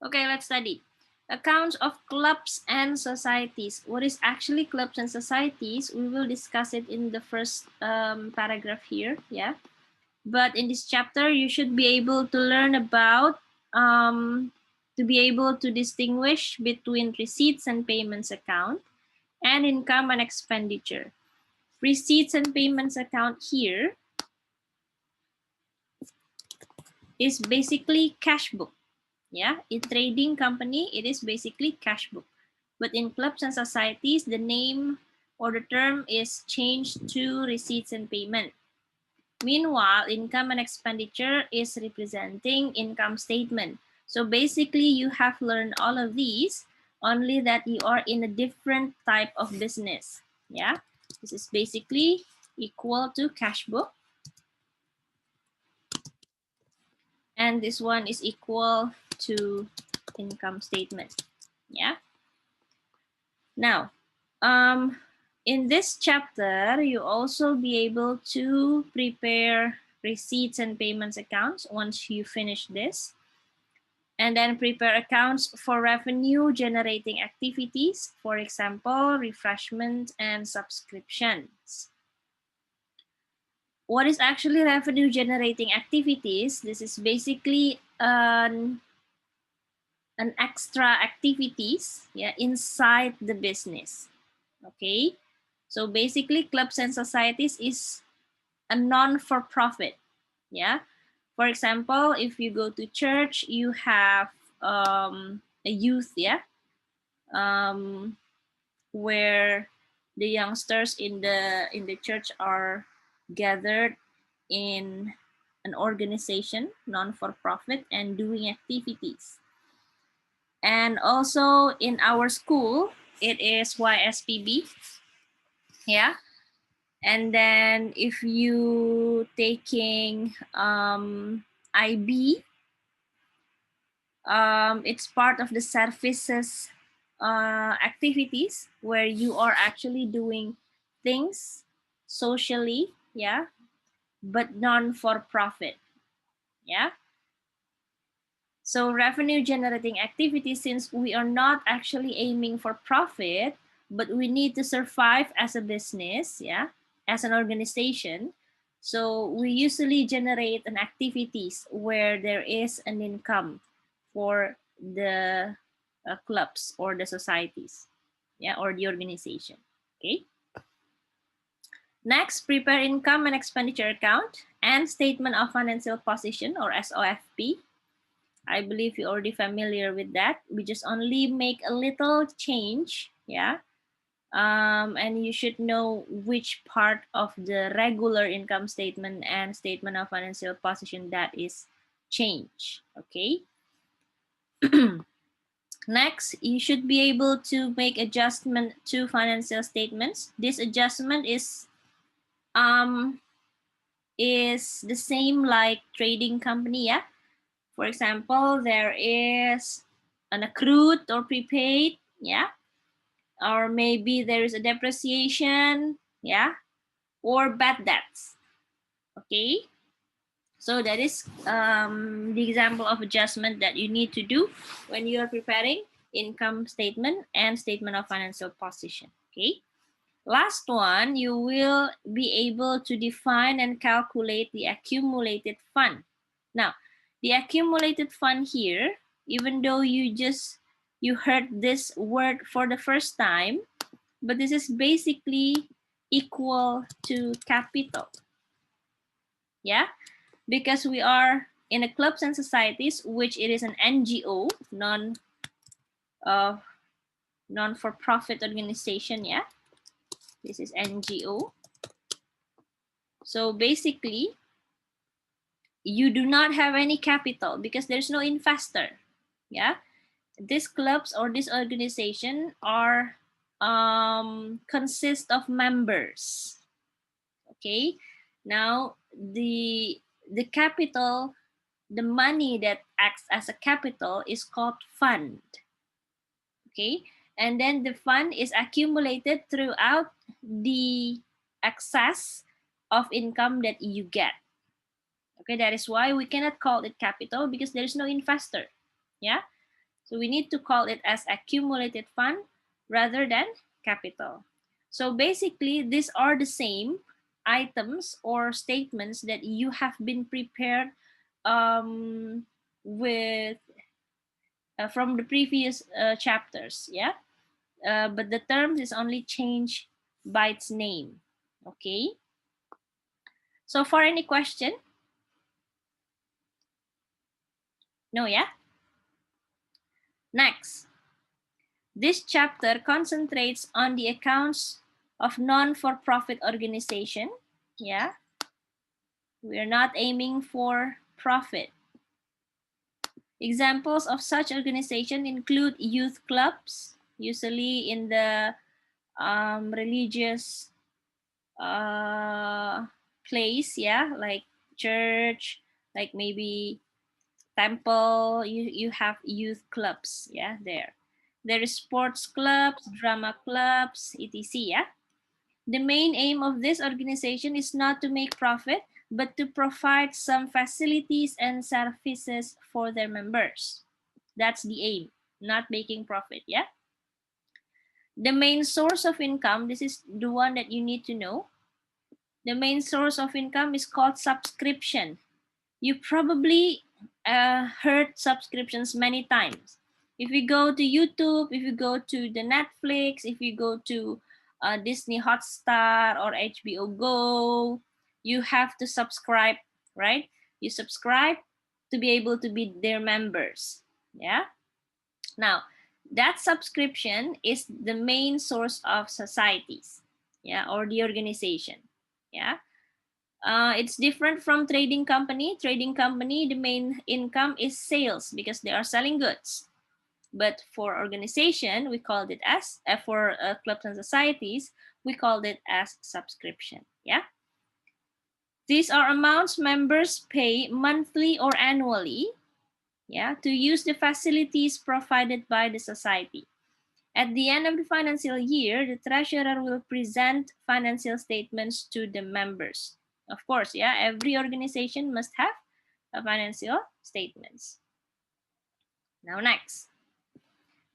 Okay, let's study. Accounts of clubs and societies. What is actually clubs and societies? We will discuss it in the first paragraph here, yeah. But in this chapter, you should be able to learn about, to be able to distinguish between receipts and payments account and income and expenditure. Receipts and payments account here is basically cash book. Yeah, in trading company, it is basically cash book. But in clubs and societies, the name or the term is changed to receipts and payment. Meanwhile, income and expenditure is representing income statement. So basically, you have learned all of these, only that you are in a different type of business. Yeah, this is basically equal to cash book. And this one is equal to income statement. Yeah. Now, in this chapter, you also be able to prepare receipts and payments accounts once you finish this. And then prepare accounts for revenue generating activities, for example, refreshment and subscriptions. What is actually revenue generating activities? This is basically an extra activities, yeah, inside the business. Okay, so basically clubs and societies is a non-for-profit. Yeah, for example, if you go to church, you have a youth, yeah, where the youngsters in the church are gathered in an organization, non-for-profit, and doing activities. And also in our school, it is YSPB. Yeah. And then if you taking IB, it's part of the services activities where you are actually doing things socially, yeah, but non-for-profit. Yeah. So revenue generating activities, since we are not actually aiming for profit, but we need to survive as a business, yeah, as an organization. So we usually generate an activities where there is an income for the clubs or the societies, yeah, or the organization. Okay. Next, prepare income and expenditure account and statement of financial position, or SOFP. I believe you're already familiar with that. We just only make a little change, yeah. And you should know which part of the regular income statement and statement of financial position that is changed, okay. Next, you should be able to make adjustment to financial statements. This adjustment is the same like trading company, yeah. For example, there is an accrued or prepaid, yeah, or maybe there is a depreciation, yeah, or bad debts. Okay, so that is the example of adjustment that you need to do when you are preparing income statement and statement of financial position. Okay, last one, you will be able to define and calculate the accumulated fund. Now, the accumulated fund here, even though you heard this word for the first time, but this is basically equal to capital. Yeah, because we are in a clubs and societies, which it is an NGO, uh, non-for-profit organization. Yeah, this is NGO. So basically, you do not have any capital because there's no investor. Yeah, these clubs or this organization are consist of members. Okay, now the capital, the money that acts as a capital is called fund. Okay, and then the fund is accumulated throughout the excess of income that you get. Okay, that is why we cannot call it capital because there is no investor. Yeah, So we need to call it as accumulated fund rather than capital. So basically, these are the same items or statements that you have been prepared with from the previous chapters, yeah. But the terms is only changed by its name. Okay. So for any question? No, yeah. Next, this chapter concentrates on the accounts of non-for-profit organization. Yeah, we are not aiming for profit. Examples of such organization include youth clubs, usually in the religious place, yeah, like church, like maybe temple. You have youth clubs, yeah, there is sports clubs, drama clubs, etc. Yeah, the main aim of this organization is not to make profit, but to provide some facilities and services for their members. That's the aim, not making profit. Yeah, the main source of income, this is the one that you need to know. The main source of income is called subscription. You probably heard subscriptions many times. If you go to YouTube, if you go to the Netflix, if you go to Disney Hotstar or HBO Go, you have to subscribe, right? You subscribe to be able to be their members. Yeah. Now, that subscription is the main source of societies, yeah, or the organization. Yeah. It's different from trading company. Trading company, the main income is sales because they are selling goods. But for organization, we called it as, for clubs and societies, we called it as subscription. Yeah. These are amounts members pay monthly or annually, yeah, to use the facilities provided by the society. At the end of the financial year, the treasurer will present financial statements to the members. Of course, yeah, every organization must have a financial statements. Now next,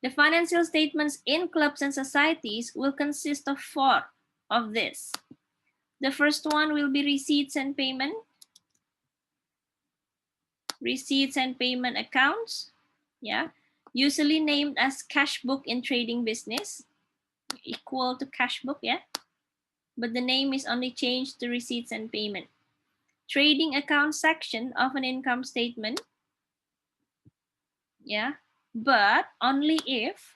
the financial statements in clubs and societies will consist of 4 of this. The first one will be receipts and payment. Receipts and payment accounts, yeah, usually named as cash book in trading business, equal to cash book, yeah, but the name is only changed to receipts and payment. Trading account section of an income statement, yeah, but only if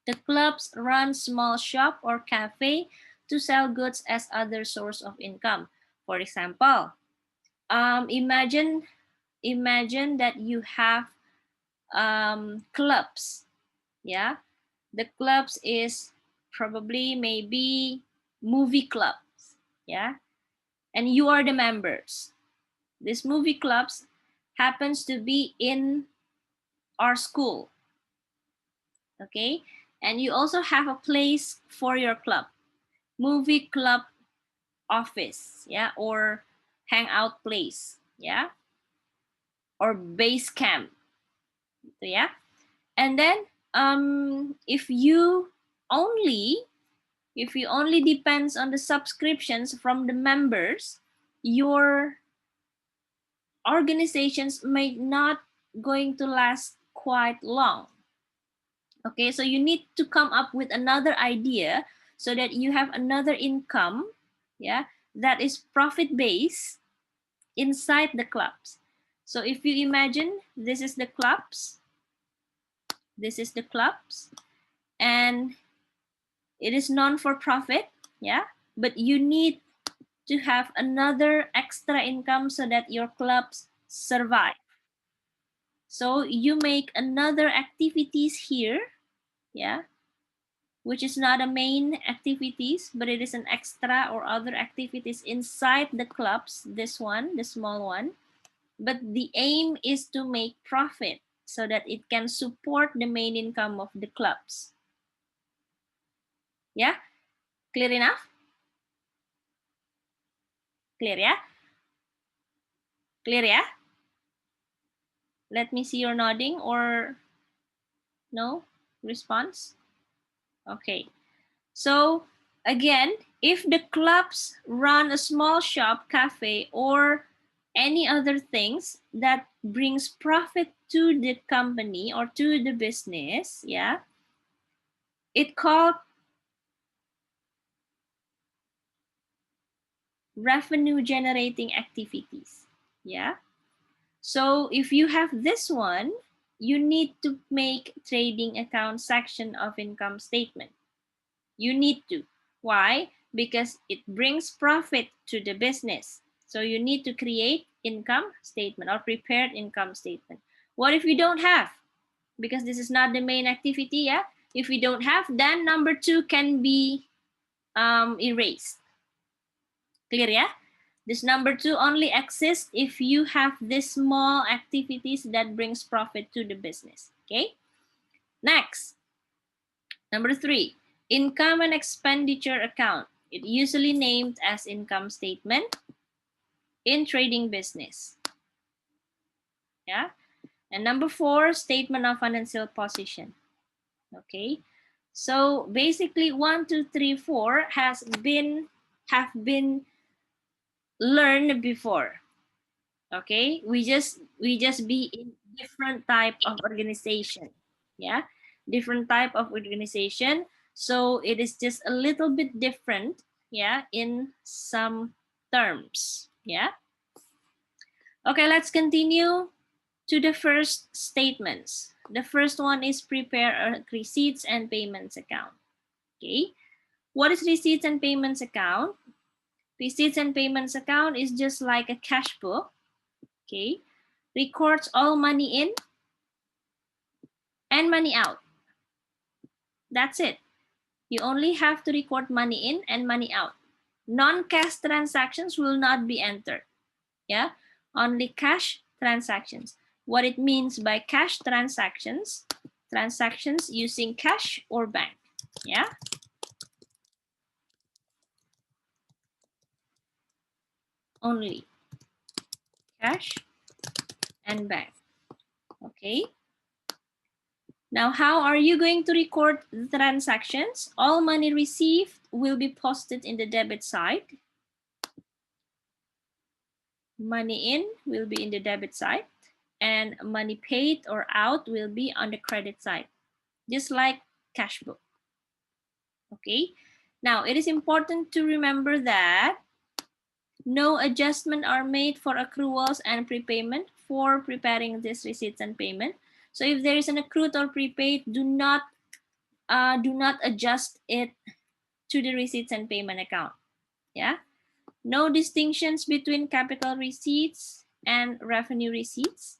the clubs run small shop or cafe to sell goods as other source of income. For example, imagine that you have clubs, yeah, the clubs is probably maybe movie clubs, yeah, and you are the members. This movie clubs happens to be in our school, okay, and you also have a place for your club, movie club office, yeah, or hangout place, yeah, or base camp, yeah. And then only if you only depends on the subscriptions from the members, your organizations may not going to last quite long. Okay, so you need to come up with another idea so that you have another income, yeah, that is profit based inside the clubs. So if you imagine this is the clubs, this is the clubs, and it is non for profit, yeah, but you need to have another extra income so that your clubs survive. So you make another activities here, yeah, which is not a main activities, but it is an extra or other activities inside the clubs, this one, the small one. But the aim is to make profit so that it can support the main income of the clubs. Yeah, clear enough? Clear, yeah? Clear, yeah? Let me see your nodding or No response? Okay. So again, if the clubs run a small shop, cafe, or any other things that brings profit to the company or to the business, yeah, it called revenue generating activities. Yeah. So if you have this one, you need to make trading account section of income statement. You need to. Why? Because it brings profit to the business. So you need to create income statement or prepared income statement. What if you don't have? Because this is not the main activity, yeah? If we don't have, then number 2 can be erased. Clear, yeah? This number 2 only exists if you have these small activities that brings profit to the business, okay? Next, number 3, income and expenditure account. It usually named as income statement in trading business. Yeah. And number 4, statement of financial position. Okay. So basically 1, 2, 3, 4 have been learned before. Okay. We just be in different type of organization. Yeah. Different type of organization. So it is just a little bit different, yeah, in some terms. Yeah. Okay, let's continue to the first statements. The first one is prepare a receipts and payments account. Okay, what is receipts and payments account? Receipts and payments account is just like a cash book. Okay, records all money in and money out. That's it. You only have to record money in and money out. Non-cash transactions will not be entered. Yeah, only cash transactions. What it means by cash transactions, transactions using cash or bank. Yeah, only cash and bank. Okay, now how are you going to record the transactions? All money received will be posted in the debit side. Money in will be in the debit side, and money paid or out will be on the credit side, just like cash book. Okay, now it is important to remember that no adjustment are made for accruals and prepayment for preparing these receipts and payment. So if there is an accrued or prepaid, do not adjust it to the receipts and payment account. Yeah, no distinctions between capital receipts and revenue receipts.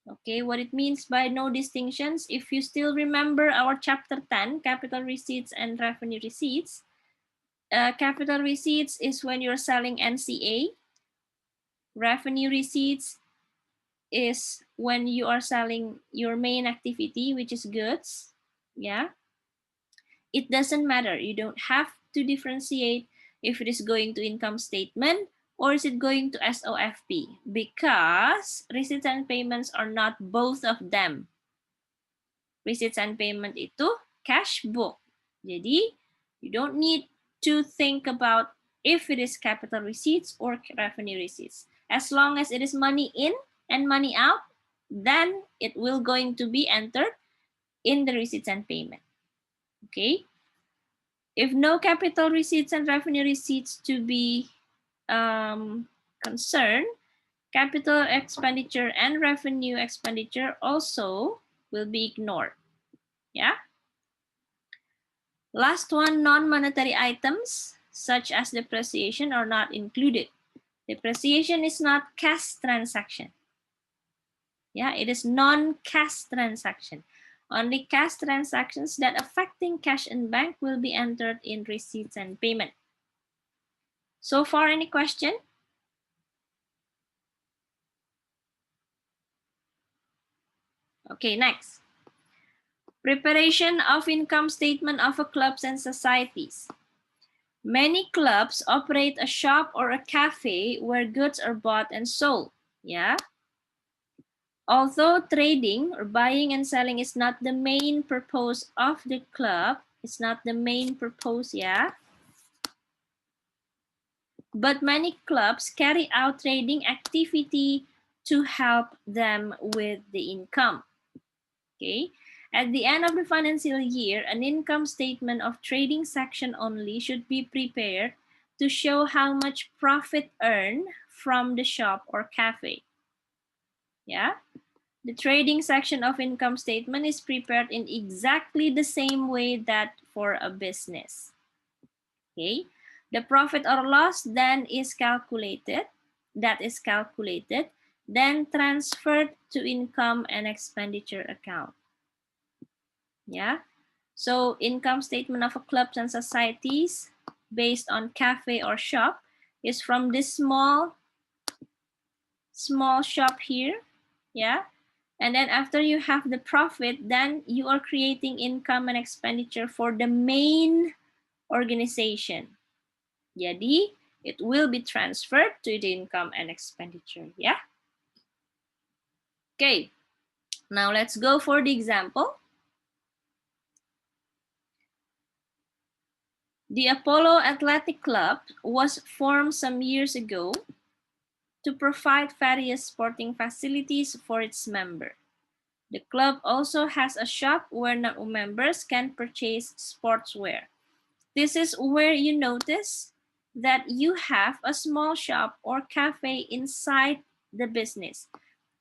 Okay, what it means by no distinctions, if you still remember our chapter 10, capital receipts and revenue receipts, capital receipts is when you're selling NCA. Revenue receipts is when you are selling your main activity, which is goods. Yeah, it doesn't matter. You don't have to differentiate if it is going to income statement or is it going to SOFP, because receipts and payments are not both of them. Receipts and payment itu cash book. Jadi, you don't need to think about if it is capital receipts or revenue receipts. As long as it is money in and money out, then it will going to be entered in the receipts and payment. Okay. If no capital receipts and revenue receipts to be concerned, capital expenditure and revenue expenditure also will be ignored. Yeah. Last one, non-monetary items such as depreciation are not included. Depreciation is not cash transaction. Yeah, it is non-cash transaction. Only cash transactions that affecting cash in bank will be entered in receipts and payment. So far, any question? Okay, next. Preparation of income statement of a clubs and societies. Many clubs operate a shop or a cafe where goods are bought and sold. Yeah. Although trading or buying and selling is not the main purpose of the club, it's not the main purpose, yeah. But many clubs carry out trading activity to help them with the income. Okay. At the end of the financial year, an income statement of trading section only should be prepared to show how much profit earned from the shop or cafe. Yeah. The trading section of income statement is prepared in exactly the same way that for a business. Okay. The profit or loss then is calculated, then transferred to income and expenditure account. Yeah. So income statement of a clubs and societies based on cafe or shop is from this small shop here. Yeah. And then after you have the profit, then you are creating income and expenditure for the main organization. Jadi, it will be transferred to the income and expenditure. Yeah. Okay. Now let's go for the example. The Apollo Athletic Club was formed some years ago to provide various sporting facilities for its members. The club also has a shop where members can purchase sportswear. This is where you notice that you have a small shop or cafe inside the business.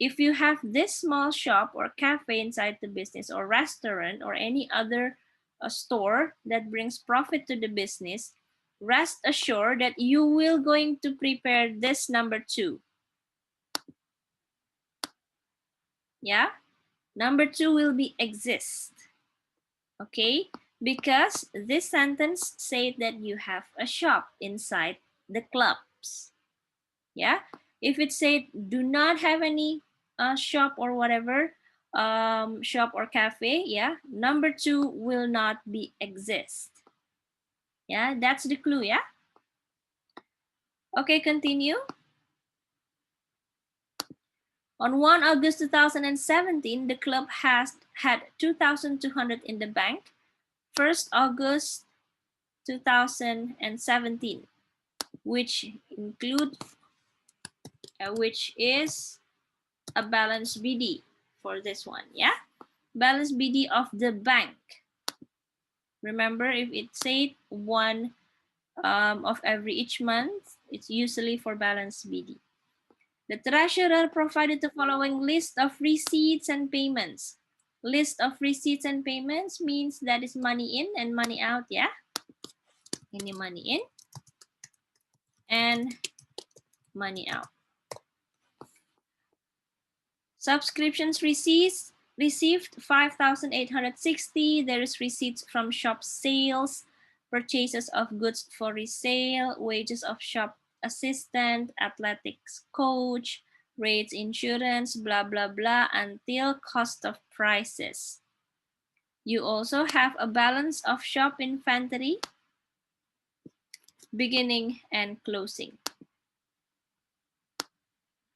If you have this small shop or cafe inside the business or restaurant or any other store that brings profit to the business, rest assured that you will going to prepare this number 2. Yeah, number 2 will be exist. Okay, because this sentence said that you have a shop inside the clubs. Yeah, if it said do not have any shop or whatever, shop or cafe, yeah, number 2 will not be exist. Yeah, that's the clue. Yeah. Okay, continue. On 1 August 2017, the club had 2,200 in the bank. 1st August 2017, which is a balance BD for this one. Yeah, balance BD of the bank. Remember, if it said one of each month, it's usually for balance BD. The treasurer provided the following list of receipts and payments. List of receipts and payments means that is money in and money out. Yeah, any money in and money out. Subscriptions received 5,860. There is receipts from shop sales, purchases of goods for resale, wages of shop assistant, athletics coach, rates, insurance, blah, blah, blah, until cost of prices. You also have a balance of shop inventory, beginning and closing.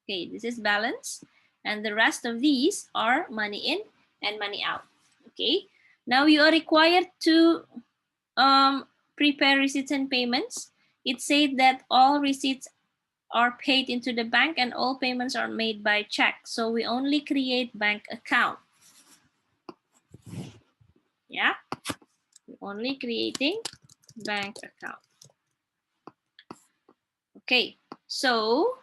Okay, this is balance. And the rest of these are money in and money out. Okay, now you are required to prepare receipts and payments. It said that all receipts are paid into the bank and all payments are made by check. So we only create bank account. Yeah, we're only creating bank account. Okay, so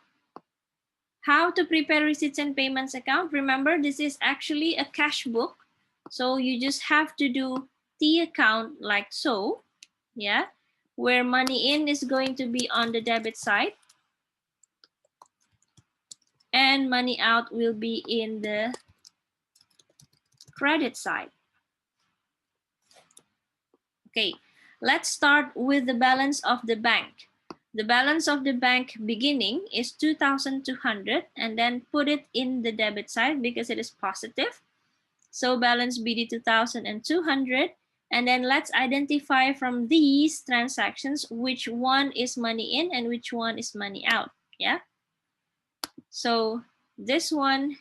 how to prepare receipts and payments account? Remember, this is actually a cash book. So you just have to do T account like so. Yeah, where money in is going to be on the debit side and money out will be in the credit side. Okay, let's start with the balance of the bank. The balance of the bank beginning is 2,200 and then put it in the debit side because it is positive. So balance BD 2,200. And then let's identify from these transactions which one is money in and which one is money out. Yeah. So this one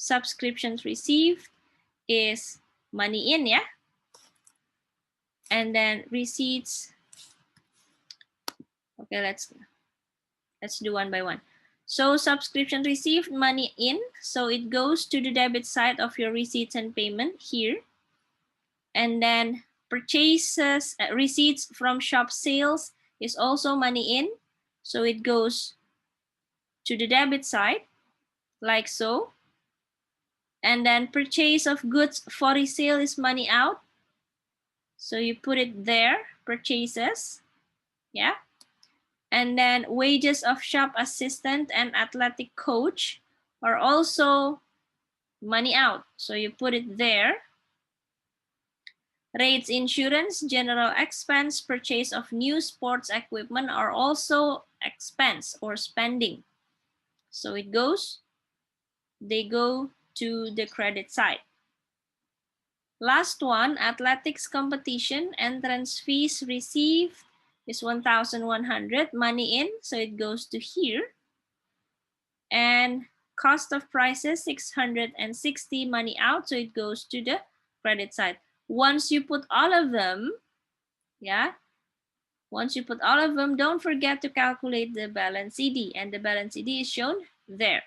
subscriptions received is money in, yeah? And then receipts, okay, let's do one by one. So subscription received, money in, so it goes to the debit side of your receipts and payment here. And then purchases, receipts from shop sales is also money in, so it goes to the debit side, like so. And then purchase of goods for resale is money out, so you put it there, purchases, yeah. And then wages of shop assistant and athletic coach are also money out, so you put it there. Rates, insurance, general expense, purchase of new sports equipment are also expense or spending, so they go to the credit side. Last one, athletics competition, entrance fees received is 1,100, money in, so it goes to here. And cost of prices, 660, money out, so it goes to the credit side. Once you put all of them, yeah, once you put all of them, don't forget to calculate the balance CD, and the balance CD is shown there.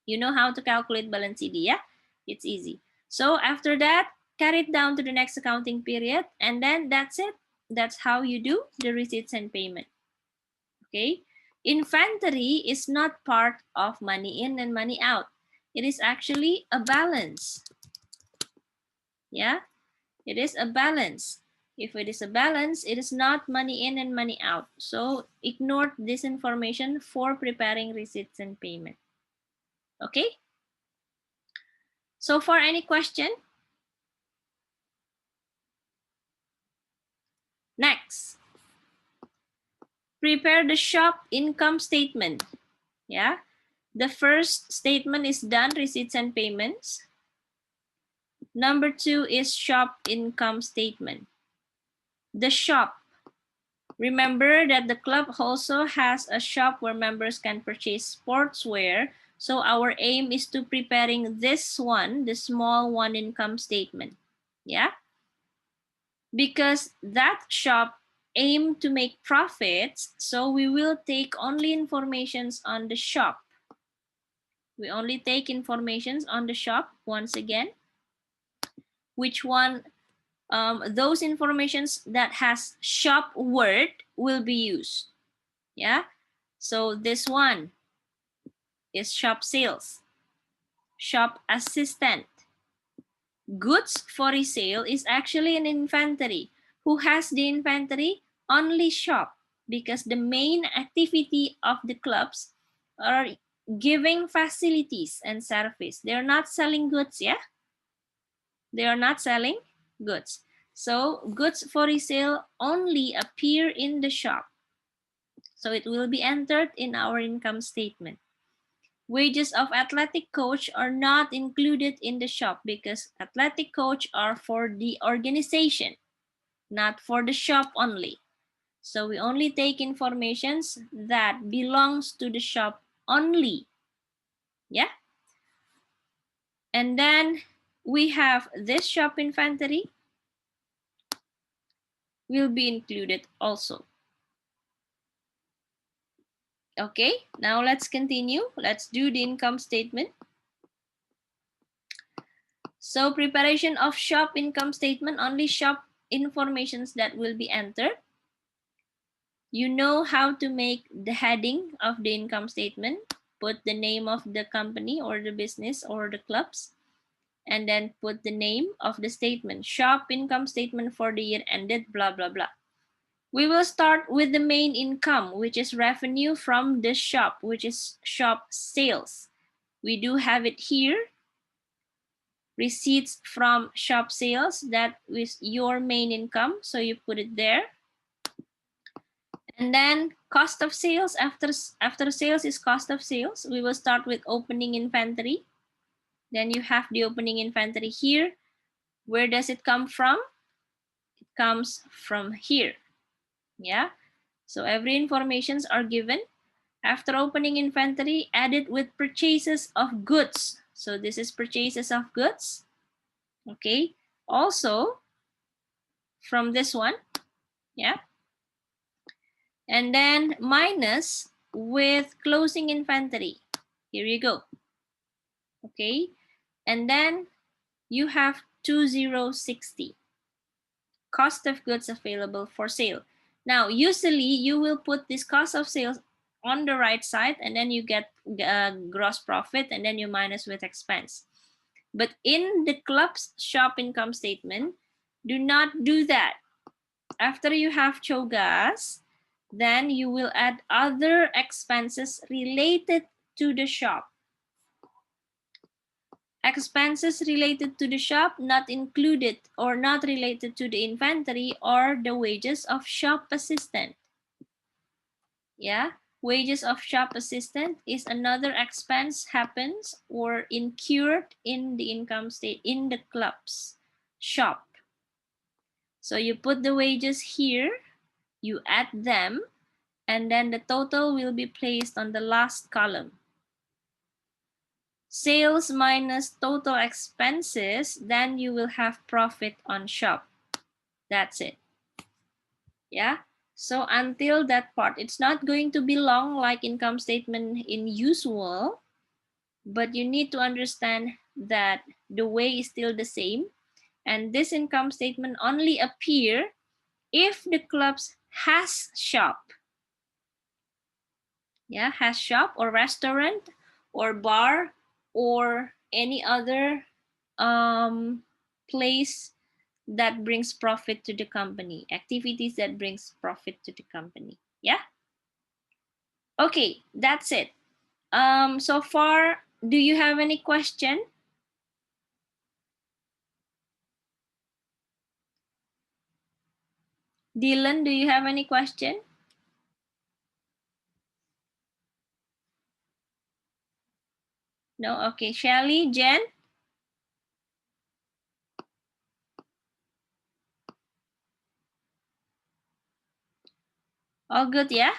You know how to calculate balance CD, yeah? It's easy. So after that, carry it down to the next accounting period, and then that's it. That's how you do the receipts and payment. Okay? Inventory is not part of money in and money out. It is actually a balance. Yeah? It is a balance. If it is a balance, it is not money in and money out. So ignore this information for preparing receipts and payment. Okay? So far, any question? Next, prepare the shop income statement. Yeah, the first statement is done, receipts and payments. Number 2 is shop income statement. The shop. Remember that the club also has a shop where members can purchase sportswear. So our aim is to preparing this one, the small one income statement. Yeah, because that shop aim to make profits, so we will take only informations on the shop. We only take informations on the shop once again. Which one? Those informations that has shop word will be used. Yeah. So this one is shop sales, shop assistant. Goods for resale is actually an inventory. Who has the inventory? Only shop, because the main activity of the clubs are giving facilities and service. They're not selling goods, yeah? They are not selling goods. So goods for resale only appear in the shop. So it will be entered in our income statement. Wages of athletic coach are not included in the shop because athletic coach are for the organization, not for the shop only. So we only take informations that belongs to the shop only. Yeah. And then we have this shop inventory will be included also. Okay, now let's continue. Let's do the income statement. So preparation of shop income statement, only shop informations that will be entered. You know how to make the heading of the income statement. Put the name of the company or the business or the clubs, and then put the name of the statement. Shop income statement for the year ended, blah, blah, blah. We will start with the main income, which is revenue from the shop, which is shop sales. We do have it here. Receipts from shop sales, that is your main income, so you put it there. And then cost of sales, after sales is cost of sales. We will start with opening inventory. Then you have the opening inventory here. Where does it come from? It comes from here. Yeah, so every informations are given. After opening inventory, add it with purchases of goods So this is purchases of goods. Okay. Also, from this one, yeah. And then minus with closing inventory. Here you go. Okay. And then you have 2060. Cost of goods available for sale. Now, usually you will put this cost of sales on the right side, and then you get gross profit, and then you minus with expense. But in the club's shop income statement, do not do that. After you have Chogas, then you will add other expenses related to the shop. Expenses related to the shop not included or not related to the inventory or the wages of shop assistant. Yeah, wages of shop assistant is another expense happens or incurred in the income state in the club's shop. So you put the wages here, you add them, and then the total will be placed on the last column. Sales minus total expenses, then you will have profit on shop. That's it. Yeah. So until that part, it's not going to be long like income statement in usual, but you need to understand that the way is still the same. And this income statement only appear if the clubs has shop. Yeah, has shop or restaurant or bar or any other place that brings profit to the company, activities that brings profit to the company. Yeah. Okay, that's it. So far, do you have any question? Dylan, do you have any question? No. Okay. Shelly, Jen. All good, yeah?